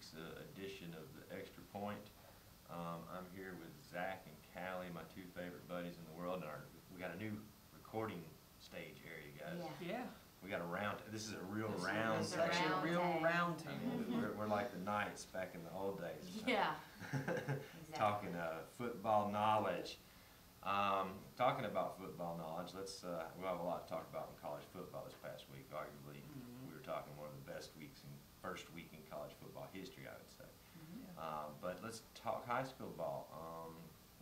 week's edition of the Extra Point. I'm here with Zach and Callie, my two favorite buddies in the world. And we got a new recording stage area, guys. Yeah. We got a round. This is a real round. This is actually a real round table. We're like the Knights back in the old days. Yeah. Exactly. Talking football knowledge. Talking about football knowledge, we'll have a lot to talk about in college football this past week. Arguably, we were talking one of the best weeks first week in college football history, I would say. But let's talk high school ball.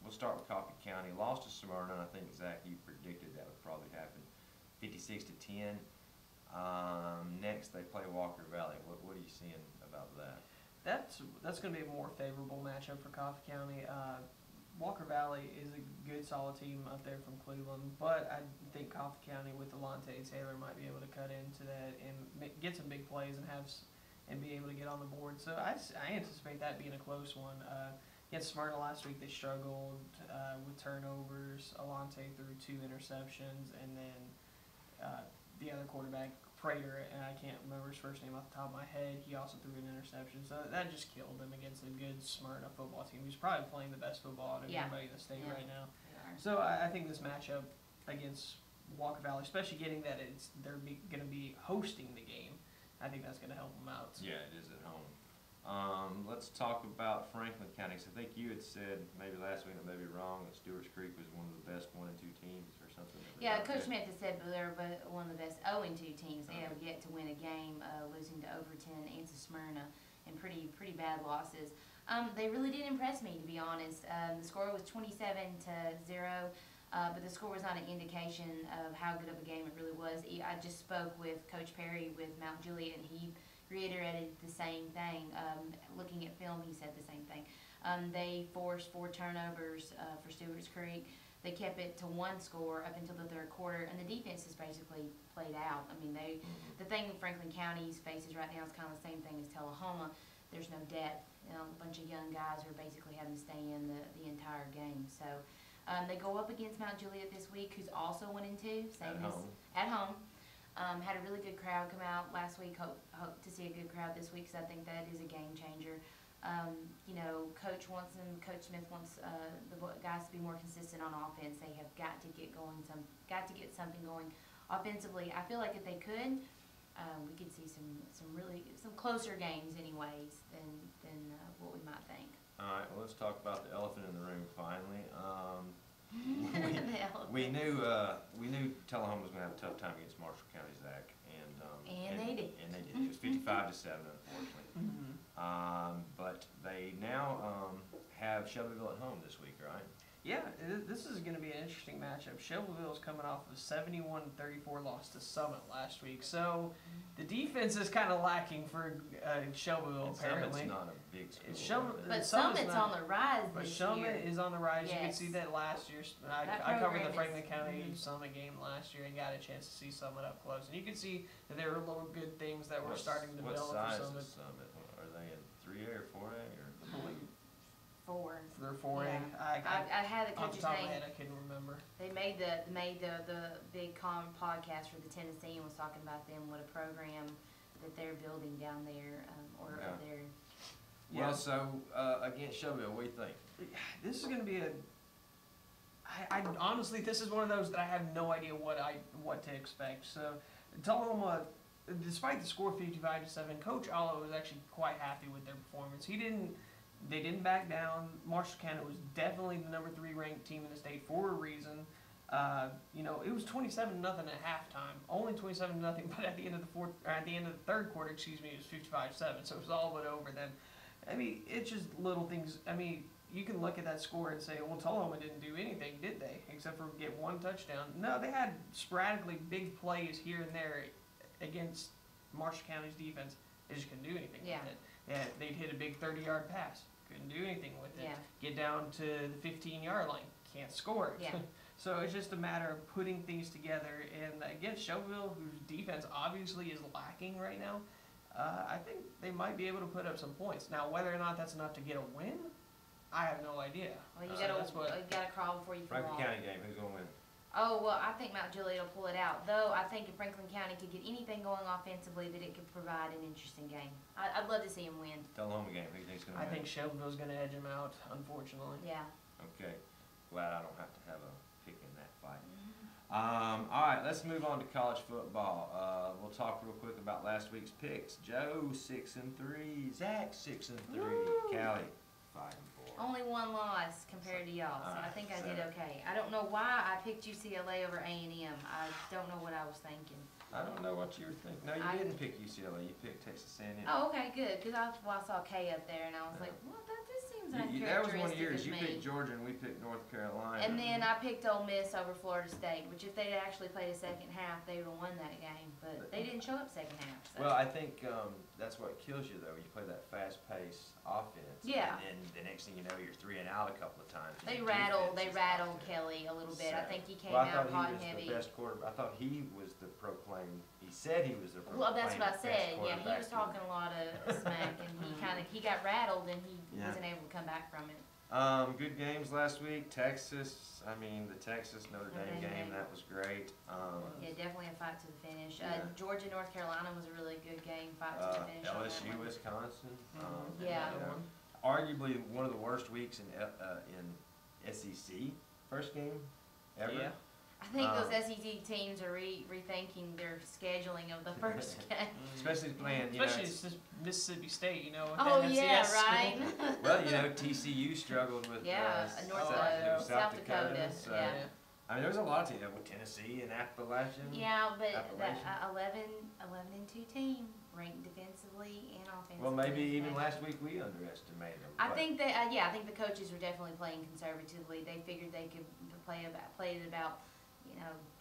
We'll start with Coffee County. Lost to Smyrna. I think, Zach, you predicted that would probably happen 56-10. Next, they play Walker Valley. What are you seeing about that? That's going to be a more favorable matchup for Coffee County. Walker Valley is a good, solid team up there from Cleveland, but I think Coffee County with Alante Taylor might be able to cut into that and get some big plays and be able to get on the board. So I anticipate that being a close one. Against Smyrna last week, they struggled with turnovers. Alante threw 2 interceptions, and then the other quarterback, Prater, and I can't remember his first name off the top of my head, he also threw an interception. So that just killed them against a good Smyrna football team who's probably playing the best football out of everybody in the state right now. So I think this matchup against Walker Valley, especially getting that they're going to be hosting the game, I think that's going to help them out. Yeah, it is at home. Let's talk about Franklin County. So I think you had said maybe last week, I may be wrong, that Stewart's Creek was one of the best 1 and 2 teams or something. Yeah, Coach Smith has said they're one of the best 0-2 teams. They have yet to win a game, losing to Overton and to Smyrna, and pretty bad losses. They really did impress me, to be honest. The score was 27-0, but the score was not an indication of how good of a game it really was. I just spoke with Coach Perry with Mount Juliet, and he reiterated the same thing. Looking at film, he said the same thing. They forced 4 turnovers for Stewart's Creek. They kept it to 1 score up until the 3rd quarter, and the defense has basically played out. I mean, the thing Franklin County faces right now is kind of the same thing as Tullahoma. There's no depth. A bunch of young guys are basically having to stay in the entire game. So they go up against Mount Juliet this week, who's also 1 and 2, same as at home. Had a really good crowd come out last week. Hope to see a good crowd this week, because I think that is a game changer. Coach Smith wants the guys to be more consistent on offense. They have got to get something going offensively. I feel like if they could, we could see some closer games, anyways, than what we might think. All right. Well, let's talk about the elephant in the room finally. We knew Tullahoma was going to have a tough time against Marshall County, Zach, and they did. And they did. It was 55-7, unfortunately. But they now have Shelbyville at home this week, right? Yeah, this is going to be an interesting matchup. Shelbyville's coming off of a 71-34 loss to Summit last week, so the defense is kind of lacking for Shelbyville. Apparently, Summit's not a big school. But Summit's on the rise But this Summit year. is on the rise. Yes. You can see that last year. I covered the Franklin County Summit game last year and got a chance to see Summit up close. And you can see that there were little good things that were starting to develop for Summit. What size is Summit? Are they in 3A or 4A? Or? 4. They're 4A. Yeah. I had the coach's off the top of name. my head, I couldn't remember. They made the big podcast for the Tennessee and was talking about them, what a program that they're building down there, up there. Well, so against Shelbyville, what do you think? This is going to be I honestly, this is one of those that I have no idea what to expect. So, Tullahoma, despite the score 55-7, Coach Allo was actually quite happy with their performance. They didn't back down. Marshall County was definitely the number 3 ranked team in the state for a reason. It was 27-0 at halftime, only 27-0, but at the end of the 3rd quarter, it was 55-7. So it was all but over then. I mean, it's just little things. I mean, you can look at that score and say, well, Tullahoma didn't do anything, did they? Except for get 1 touchdown. No, they had sporadically big plays here and there against Marshall County's defense. They just couldn't do anything with it. Yeah, they'd hit a big 30-yard pass. Couldn't do anything with it. Get down to the 15-yard line. Can't score it. Yeah. So it's just a matter of putting things together. And against Shelbyville, whose defense obviously is lacking right now, I think they might be able to put up some points. Now, whether or not that's enough to get a win, I have no idea. Well, you gotta crawl before you can walk. Franklin County game, who's going to win? Oh, well, I think Mount Juliet will pull it out. Though I think if Franklin County could get anything going offensively, that it could provide an interesting game. I'd love to see them win. Oklahoma game, who do you think's gonna I win? think Shelbyville's going to edge them out, unfortunately. Yeah. Okay, glad I don't have to have a pick in that fight. All right, let's move on to college football. We'll talk real quick about last week's picks. Joe 6-3, Zach 6-3, Woo! Callie 5-4. Only one loss compared to y'all, so I think I did okay. I don't know why I picked UCLA over A&M. I don't know what I was thinking. I don't know what you were thinking. No, you I- didn't pick UCLA. You picked Texas A&M. Oh, okay, good, because I saw K up there, and I was like, well, this seems That was uncharacteristic one of yours. of You me. picked Georgia and we picked North Carolina. And then I picked Ole Miss over Florida State, which if they'd actually played a second half, they would have won that game. But they didn't show up second half. So. Well, I think that's what kills you though. You play that fast-paced offense. Yeah. And then the next thing you know, you're 3 and out a couple of times. and they your rattled defense is rattled out there. Kelly a little bit. I think he came Well, I out thought hot and he was heavy. the best quarterback. I thought he was the proclaimed. He said he was the proclaimed Well, that's what I best said. Yeah, he quarterback was talking a lot of smack, and he got rattled, and he Yeah. wasn't able to come back from it. Good games last week. Texas, the Texas Notre Dame game, that was great. Yeah, definitely a fight to the finish. Yeah. Georgia North Carolina was a really good game, fight to the finish. on that LSU one. Wisconsin. Yeah. you know, arguably one of the worst weeks in SEC first game ever. Yeah. I think those Um, SEC teams are rethinking their scheduling of the first game. Especially playing, you know, Especially it's- it's Mississippi State, you know. with Oh that yeah, FCS school. right. well, you know, TCU struggled with Yeah, South Dakota. So, Yeah. there was a lot of teams with Tennessee and Appalachian. Yeah, but that Appalachian. 11-2 team ranked defensively and offensively. Well, maybe even Yeah. last week we underestimated them. I but- think that I think the coaches were definitely playing conservatively. They figured they could play it about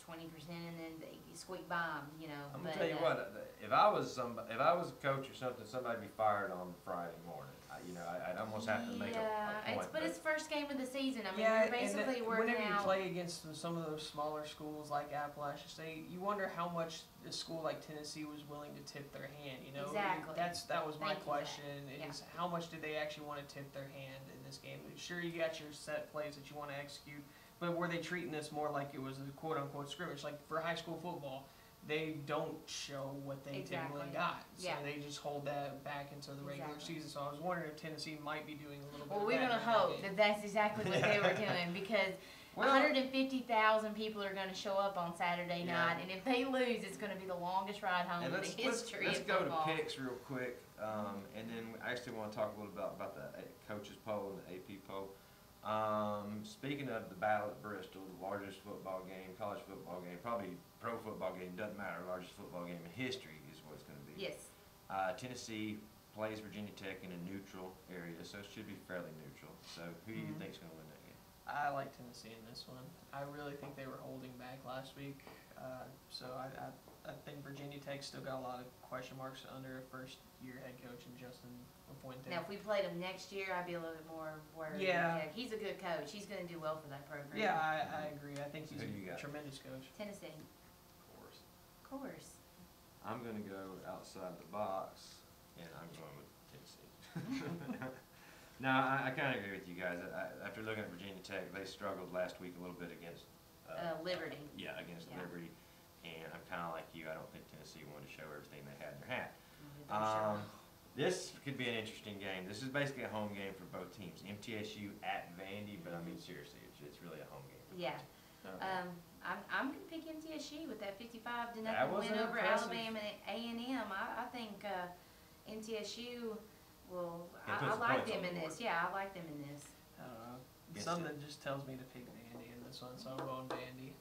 20%, and then they squeak by them. I'm but, gonna tell you what. If I was a coach or something, somebody'd be fired on Friday morning. I'd almost have to make a point. but it's first game of the season. I mean, Yeah, you're basically and working whenever you out. play against some of those smaller schools like Appalachian State, you wonder how much a school like Tennessee was willing to tip their hand. Exactly. That was my Thank you, question: Zach. is how much did they actually want to tip their hand in this game? Sure, you got your set plays that you want to execute, but were they treating this more like it was a quote unquote scrimmage? Like for high school football, they don't show what they typically Exactly. got, so Yeah. they just hold that back into the regular Exactly. season. So I was wondering if Tennessee might be doing a little bit. Well, of we're that gonna in that hope game. that that's exactly what they were doing, because Well- 150,000 people are gonna show up on Saturday Yeah. night, and if they lose, it's gonna be the longest ride home And in the history let's of go football. to picks real quick, and then I actually want to talk a little bit about the coaches poll and the AP poll. Speaking of the battle at Bristol, the largest football game, college football game, probably pro football game, doesn't matter, largest football game in history is what it's going to be. Yes. Tennessee plays Virginia Tech in a neutral area, so it should be fairly neutral. So who do you Mhm. think's going to win that game? I like Tennessee in this one. I really think they were holding back last week, so I think Virginia Tech still got a lot of question marks under a first-year head coach in Justin Fuente. Now, if we played him next year, I'd be a little bit more worried. Yeah. He's a good coach. He's gonna do well for that program. Yeah, I agree. I think So he's who you a got? tremendous coach. Tennessee, Of course. of course. I'm going to go outside the box, and I'm going with Tennessee. No, I kind of agree with you guys. After looking at Virginia Tech, they struggled last week a little bit against Liberty. Yeah, against Yeah. Liberty, and I'm kind of like you. I don't think Tennessee wanted to show everything they had in their hat. Sure. This could be an interesting game. This is basically a home game for both teams. MTSU at Vandy, but I mean seriously, it's really a home game. For Yeah. both teams. I'm gonna pick MTSU with that 55-0 That was win an over impressive- Alabama and A&M. I think MTSU will. Can put I some like points them on in the this. board. Yeah, I like them in this. I don't know. Guess Something just tells me to pick Vandy in this one, so I'm going Vandy.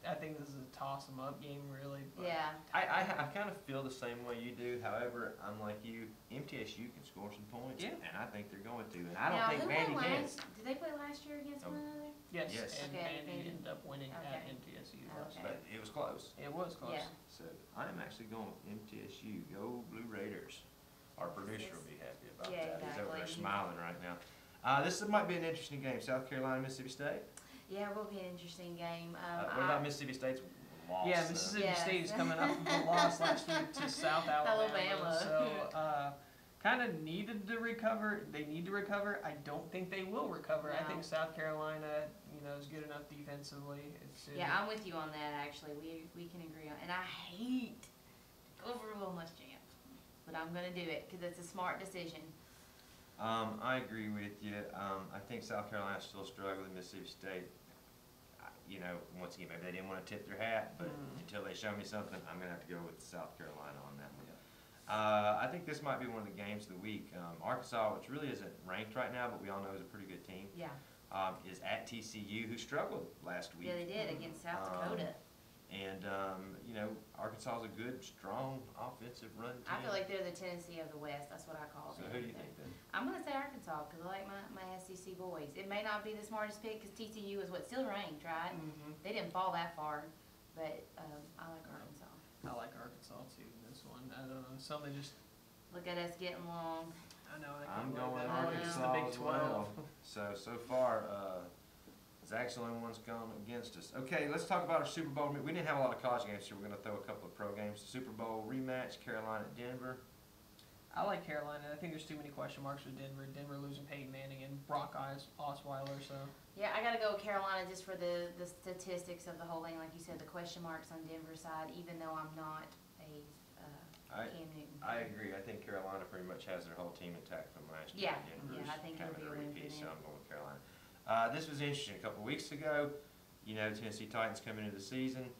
I think this is a toss-em-up game, really. But Yeah. I kind of feel the same way you do. However, I'm like you. MTSU can score some points, Yeah. and I think they're going to. And I don't Now, think who Vandy won can. last? Did they play last year against Oh. one another? Yes, Yes. and Okay, Vandy Vandy. ended up winning at Okay. MTSU. Okay. But it was close. It was close. Yeah. So I am actually going with MTSU. Go Blue Raiders. Our producer will be happy about Yeah, that. He's over there exactly. smiling right now. This might be an interesting game. South Carolina, Mississippi State. Yeah, it will be an interesting game. What about Mississippi State's loss? Yeah, Mississippi Yes. State is coming off of a loss last week to South Alabama. Alabama. So, kind of needed to recover. They need to recover. I don't think they will recover. I No. think South Carolina, is good enough defensively. Yeah, I'm with you on that, actually. We can agree on, and I hate to go over Will Muschamp, but I'm gonna do it, because it's a smart decision. I agree with you. I think South Carolina's still struggling. Mississippi State, once again, maybe they didn't want to tip their hat, but until they show me something, I'm going to have to go with South Carolina on that one. I think this might be one of the games of the week. Arkansas, which really isn't ranked right now, but we all know is a pretty good team, Yeah. is at TCU, who struggled last week. Yeah, they did against South Dakota. And, Arkansas is a good, strong offensive run team. I feel like they're the Tennessee of the West. That's what I call So them. who do you think then? I'm gonna say Arkansas, because I like my SEC boys. It may not be the smartest pick, because TCU is still ranked, right? They didn't fall that far, but I like Arkansas. I like Arkansas too in this one. I don't know. Something just. Look at us getting long. I know. I'm going It's Arkansas the Big as 12. well. So far, Zach's the only one's gone against us. Okay, let's talk about our Super Bowl. We didn't have a lot of college games, so we're going to throw a couple of pro games. Super Bowl rematch, Carolina at Denver. I like Carolina. I think there's too many question marks with Denver. Denver losing Peyton Manning and Brock Osweiler, so. Yeah, I gotta go with Carolina just for the statistics of the whole thing. Like you said, the question marks on Denver's side, even though I'm not a Cam Newton. I agree. I think Carolina pretty much has their whole team intact from last year. Yeah, Denver's I think it'll having be a win for repeat, so them. I'm going with Carolina. This was interesting. A couple of weeks ago, Tennessee Titans coming into the season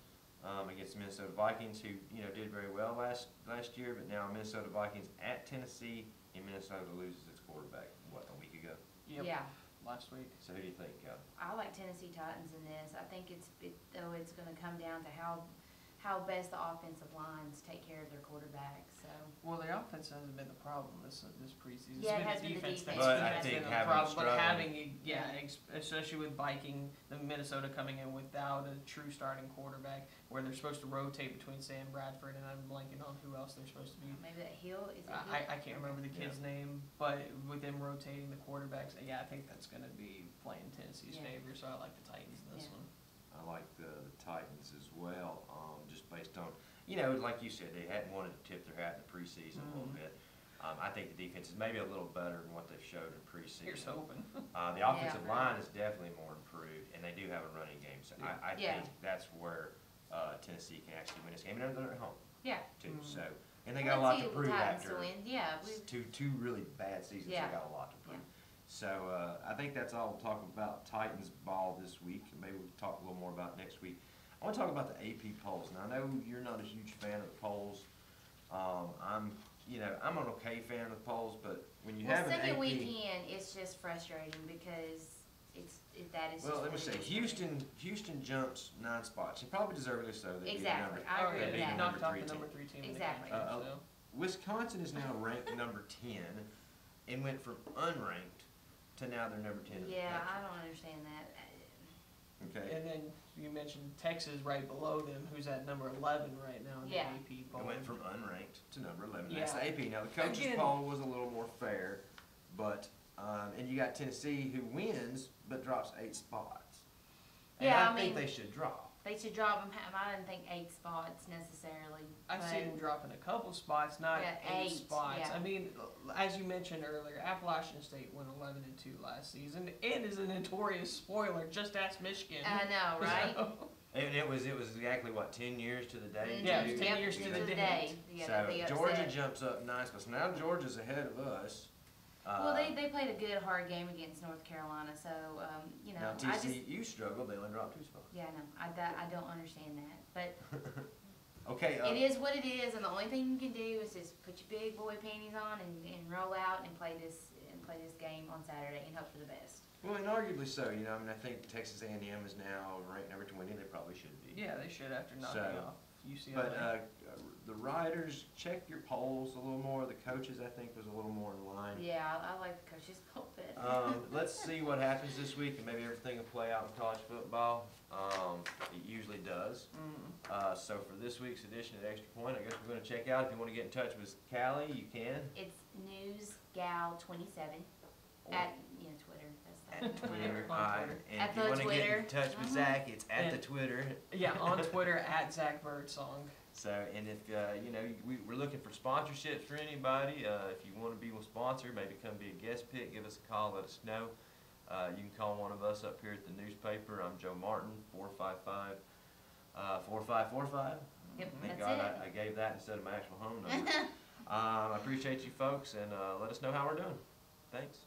against the Minnesota Vikings, who did very well last year, but now Minnesota Vikings at Tennessee, and Minnesota loses its quarterback a week ago. Yep. Yeah, Last week. So who do you think? I like Tennessee Titans in this. I think it's gonna come down to how best the offensive lines take care of their quarterback. So. Well, their offense hasn't been the problem this preseason. Yeah, it has It's been the defense defense. that's But I been think the having problem. But struggling- having, especially with Viking, the Minnesota coming in without a true starting quarterback, where they're supposed to rotate between Sam Bradford, and I'm blanking on who else they're supposed to be. Maybe that Hill is it Hill? I can't remember the kid's name, but with them rotating the quarterbacks, I think that's going to be playing Tennessee's Yeah. favor. So I like the Titans in this Yeah. one. I like the Titans as well, just based on, like you said, they hadn't wanted to tip their hat in the preseason a little bit. I think the defense is maybe a little better than what they've showed in preseason. Here's hoping. The offensive line is definitely more improved, and they do have a running game, so I Yeah. think that's where Tennessee can actually win this game, and they're at home Yeah. too. So, and they got a lot to prove Titans after to win. Yeah, two really bad seasons. Yeah. They got a lot to prove. Yeah. So I think that's all we'll talk about Titans ball this week. Maybe we'll talk a little more about next week. I want to talk about the AP polls. Now I know you're not a huge fan of the polls. I'm an okay fan of the polls, but when you have an second AP, weekend, it's just frustrating because that is. well, just let me what say, it is. Houston jumps 9 spots, and probably deservedly so. They beat Exactly. number- I agree they with beat that. the Knocked off #3 the team. number 3 team Exactly. in the country. So. Wisconsin is now ranked number 10, and went from unranked to now they're number 10 in the Yeah, country. I don't understand that. Okay. And then you mentioned Texas right below them, who's at number 11 right now in Yeah. the AP poll. It went from unranked to number 11. That's the Yeah. AP. Now, the coaches Again- poll was a little more fair, but, and you got Tennessee who wins, but drops 8 spots. And Yeah, I I think mean- they should drop. They should drop them. I didn't think 8 spots necessarily. I've but- seen them dropping a couple spots, not Yeah, 8 8, spots. yeah. I mean, as you mentioned earlier, Appalachian State went 11-2 last season, and is a notorious spoiler. Just ask Michigan. I know, right? So, And it was exactly, what, 10 years to the day? Mhm. Yeah, it was 10 Yep, years to to the the day. day. Yeah, So they Georgia upset. jumps up 9 spots. Now Georgia's ahead of us. Well, they played a good hard game against North Carolina, so Now I just TCU struggled. They only dropped 2 spots. yeah, no, I don't understand that, but Okay. it is what it is, and the only thing you can do is just put your big boy panties on and roll out and play this game on Saturday and hope for the best. Well, and arguably so. I think Texas A&M is now ranked number 20. They probably should be. yeah, they should after knocking So, off UCLA. But the riders, check your polls a little more. The coaches, I think, was a little more in line. Yeah, I like the coaches pulpit. Let's see what happens this week, and maybe everything will play out in college football. It usually does. So for this week's edition of Extra Point, I guess we're going to check out. If you want to get in touch with Callie, you can. It's newsgal27 at Twitter. At Twitter. On Alright, Twitter. and At if you the wanna get in Twitter. touch with Mhm. Zach, it's at the And- Twitter. Yeah, on Twitter at Zach Birdsong. So, and if, you know, we're looking for sponsorships for anybody. If you want to be a sponsor, maybe come be a guest pick, give us a call, let us know. You can call one of us up here at the newspaper. I'm Joe Martin, 455-4545. Yep, Thank that's God it. I gave that instead of my actual home number. I appreciate you folks, and let us know how we're doing. Thanks.